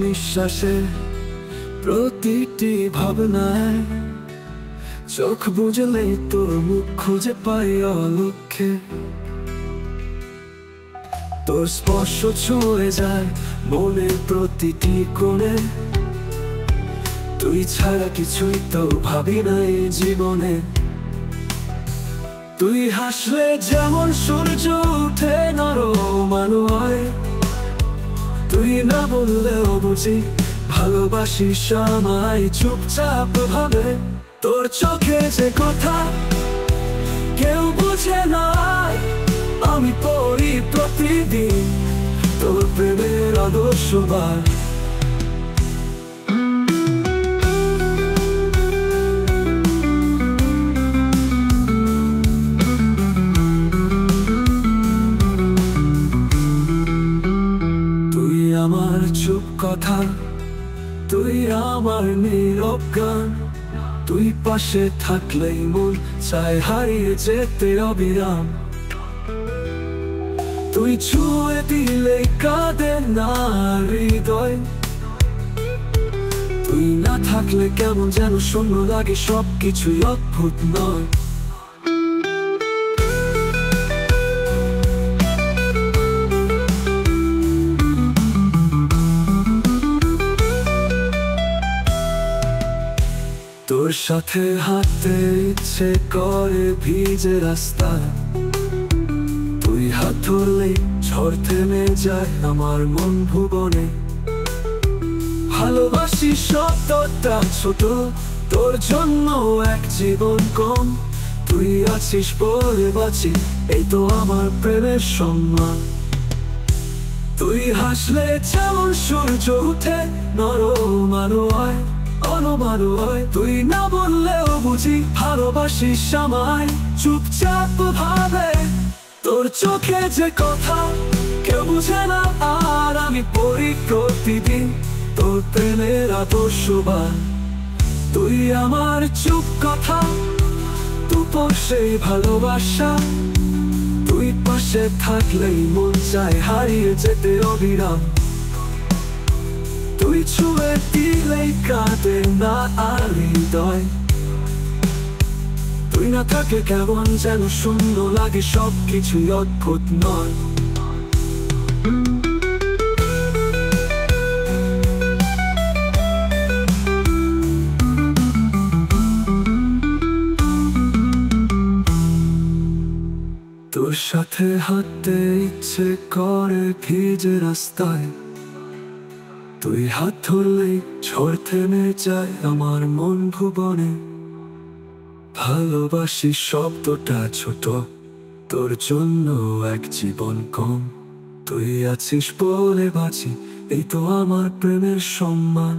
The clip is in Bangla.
নিঃশ্বাসে, প্রতিটি ভাবনায়। চোখ বুঝলেই তোর মুখ খুঁজে পাই অলক্ষ্যে। তোর স্পর্শ ছুঁয়ে যায় মনের প্রতিটি কোণে। তুই ছাড়া কিছুই তো ভাবি না এই জীবনে। তুই হাসলে যেমন সূর্য উঠে নরমান হয়, তুই না বললেও বুঝি ভালোবাসিস আমায় চুপচাপ ভাবে। তোর চোখে যে কথা কেউ বুঝে না, আমি পড়ি প্রতিদিন তোর প্রেমের আদর্শবাদ। তুই আমার চুপ কথা, তুই আমার নীরব গান। তুই পাশে থাকলেই মন চায় হারিয়ে যেতে অবিরাম। তুই ছুঁয়ে দিলে কাঁদে না হৃদয়। তুই না থাকলে কেমন যেন শূন্য লাগে, সবকিছুই অদ্ভুত নয়। তোর সাথে হাঁটতে ইচ্ছে করে ভিজে রাস্তায়। তুই হাত ধরলেই ঝড় থেমে যায় আমার মন ভুবনে। ভালোবাসি শব্দটা ছোট, তোর জন্য এক জীবন কম। তুই আছিস বলে বাঁচি, এই তো আমার প্রেমের সম্মান। তুই হাসলে যেমন সূর্য উঠে নরমান হয়, অনুমান হয়। তুই না বললেও বুঝি ভালোবাসিস আমায় চুপচাপ ভাবে। তোর চোখে যে কথা কেউ বুঝে না, আর আমি পড়ি প্রতিদিন তোর প্রেমের আদর্শবাদ। তুই আমার চুপ কথা, তুই সেই ভালোবাসা। তুই পাশে থাকলেই মন চায় হারিয়ে যেতে অবিরাম। তুই ছুঁয়ে দিলেই কাঁদে না আর হৃদয়। তুই না থাকে কেমন যেন শূন্য লাগে, সবকিছুই অদ্ভুত নয়। তোর সাথে হাঁটতে ইচ্ছে করে ভিজে রাস্তায়। তুই হাত ধরলেই ঝড় থেমে যায় আমার মন ভুবনে। ভালোবাসি শব্দটা ছোট, তোর জন্য এক জীবন কম। তুই আছিস বলে বাঁচি, এই তো আমার প্রেমের সম্মান।